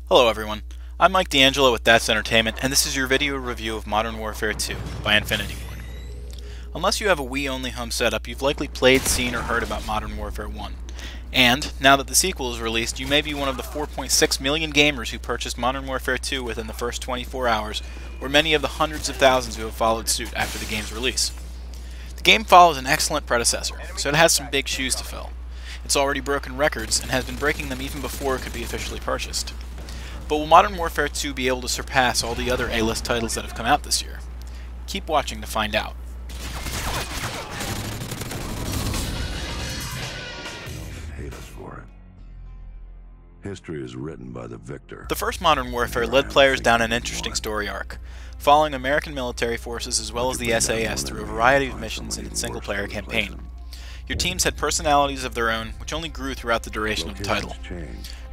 Hello everyone, I'm Mike DeAngelo with That's Entertainment, and this is your video review of Modern Warfare 2 by Infinity Ward. Unless you have a Wii-only home setup, you've likely played, seen, or heard about Modern Warfare 1. And, now that the sequel is released, you may be one of the 4.6 million gamers who purchased Modern Warfare 2 within the first 24 hours, or many of the hundreds of thousands who have followed suit after the game's release. The game follows an excellent predecessor, so it has some big shoes to fill. It's already broken records, and has been breaking them even before it could be officially purchased. But will Modern Warfare 2 be able to surpass all the other A-list titles that have come out this year? Keep watching to find out. Hate us for it. History is written by the victor. The first Modern Warfare led players down an interesting story arc, following American military forces as well as the SAS through a variety of missions in its single-player campaign. Your teams had personalities of their own, which only grew throughout the duration of the title.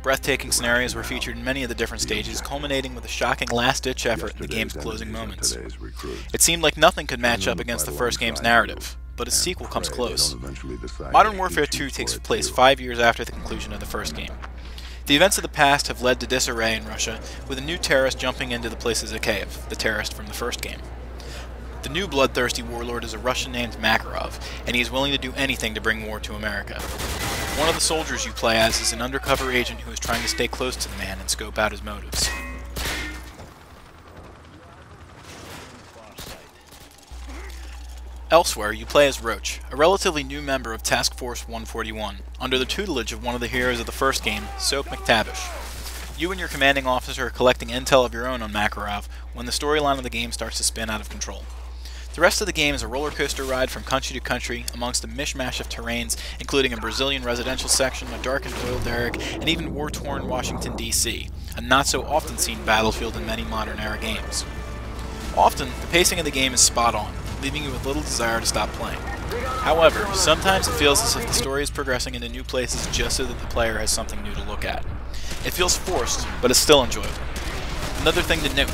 Breathtaking scenarios were featured in many of the different stages, culminating with a shocking last-ditch effort in the game's closing moments. It seemed like nothing could match up against the first game's narrative, but its sequel comes close. Modern Warfare 2 takes place 5 years after the conclusion of the first game. The events of the past have led to disarray in Russia, with a new terrorist jumping into the place of Zakhaev, the terrorist from the first game. The new bloodthirsty warlord is a Russian named Makarov, and he is willing to do anything to bring war to America. One of the soldiers you play as is an undercover agent who is trying to stay close to the man and scope out his motives. Elsewhere, you play as Roach, a relatively new member of Task Force 141, under the tutelage of one of the heroes of the first game, Soap McTavish. You and your commanding officer are collecting intel of your own on Makarov when the storyline of the game starts to spin out of control. The rest of the game is a roller coaster ride from country to country amongst a mishmash of terrains, including a Brazilian residential section, a darkened oil derrick, and even war-torn Washington, D.C., a not-so-often seen battlefield in many modern-era games. Often, the pacing of the game is spot-on, leaving you with little desire to stop playing. However, sometimes it feels as if the story is progressing into new places just so that the player has something new to look at. It feels forced, but it's still enjoyable. Another thing to note,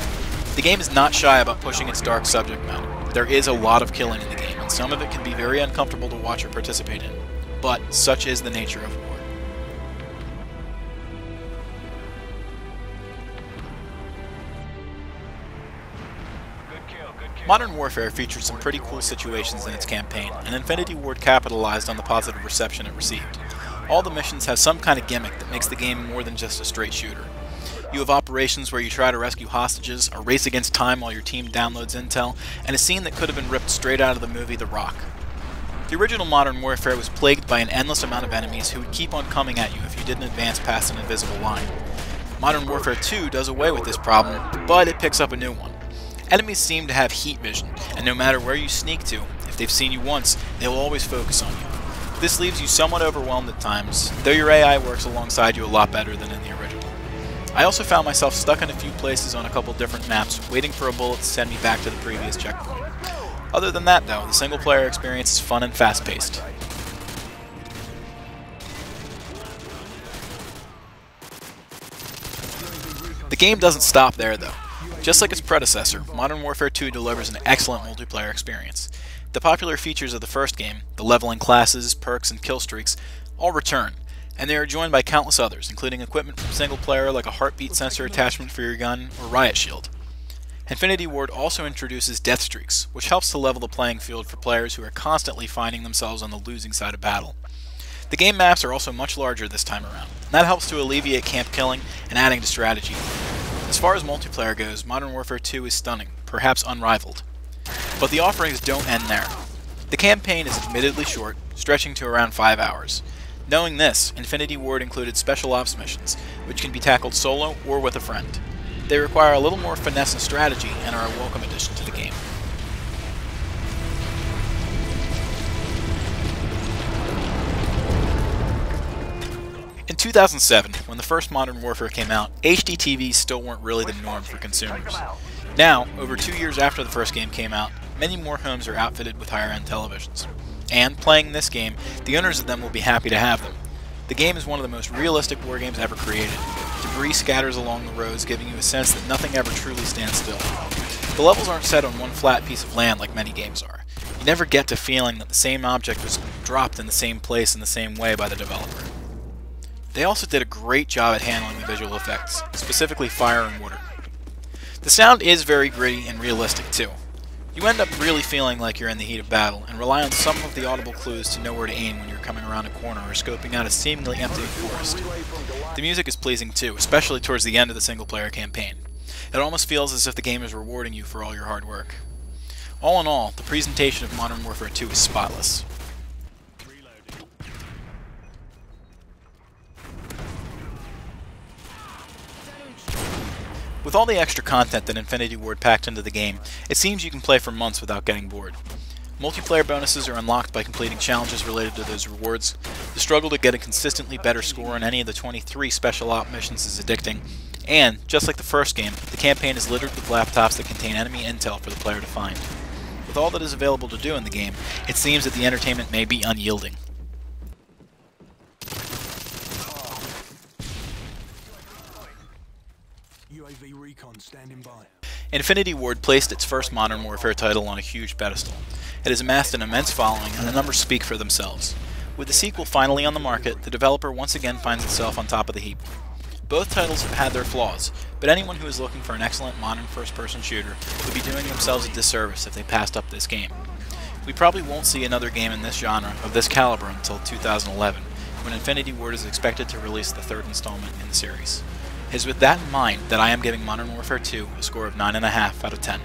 the game is not shy about pushing its dark subject matter. There is a lot of killing in the game, and some of it can be very uncomfortable to watch or participate in, but such is the nature of war. Modern Warfare featured some pretty cool situations in its campaign, and Infinity Ward capitalized on the positive reception it received. All the missions have some kind of gimmick that makes the game more than just a straight shooter. You have operations where you try to rescue hostages, a race against time while your team downloads intel, and a scene that could have been ripped straight out of the movie The Rock. The original Modern Warfare was plagued by an endless amount of enemies who would keep on coming at you if you didn't advance past an invisible line. Modern Warfare 2 does away with this problem, but it picks up a new one. Enemies seem to have heat vision, and no matter where you sneak to, if they've seen you once, they will always focus on you. This leaves you somewhat overwhelmed at times, though your AI works alongside you a lot better than in the original. I also found myself stuck in a few places on a couple different maps, waiting for a bullet to send me back to the previous checkpoint. Other than that though, the single-player experience is fun and fast-paced. The game doesn't stop there though. Just like its predecessor, Modern Warfare 2 delivers an excellent multiplayer experience. The popular features of the first game, the leveling classes, perks, and kill streaks, all return, and they are joined by countless others, including equipment from single player like a heartbeat sensor attachment for your gun or riot shield. Infinity Ward also introduces death streaks, which helps to level the playing field for players who are constantly finding themselves on the losing side of battle. The game maps are also much larger this time around, and that helps to alleviate camp killing and adding to strategy. As far as multiplayer goes, Modern Warfare 2 is stunning, perhaps unrivaled. But the offerings don't end there. The campaign is admittedly short, stretching to around 5 hours. Knowing this, Infinity Ward included special ops missions, which can be tackled solo or with a friend. They require a little more finesse and strategy and are a welcome addition to the game. In 2007, when the first Modern Warfare came out, HD TVs still weren't really the norm for consumers. Now, over 2 years after the first game came out, many more homes are outfitted with higher-end televisions. And, playing this game, the owners of them will be happy to have them. The game is one of the most realistic war games ever created. Debris scatters along the roads, giving you a sense that nothing ever truly stands still. The levels aren't set on one flat piece of land like many games are. You never get to feeling that the same object was dropped in the same place in the same way by the developer. They also did a great job at handling the visual effects, specifically fire and water. The sound is very gritty and realistic too. You end up really feeling like you're in the heat of battle, and rely on some of the audible clues to know where to aim when you're coming around a corner or scoping out a seemingly empty forest. The music is pleasing too, especially towards the end of the single-player campaign. It almost feels as if the game is rewarding you for all your hard work. All in all, the presentation of Modern Warfare 2 is spotless. With all the extra content that Infinity Ward packed into the game, it seems you can play for months without getting bored. Multiplayer bonuses are unlocked by completing challenges related to those rewards. The struggle to get a consistently better score on any of the 23 special op missions is addicting, and, just like the first game, the campaign is littered with laptops that contain enemy intel for the player to find. With all that is available to do in the game, it seems that the entertainment may be unyielding. UAV recon standing by. Infinity Ward placed its first Modern Warfare title on a huge pedestal. It has amassed an immense following, and the numbers speak for themselves. With the sequel finally on the market, the developer once again finds itself on top of the heap. Both titles have had their flaws, but anyone who is looking for an excellent modern first-person shooter would be doing themselves a disservice if they passed up this game. We probably won't see another game in this genre of this caliber until 2011, when Infinity Ward is expected to release the third installment in the series. It is with that in mind that I am giving Modern Warfare 2 a score of 9.5 out of 10.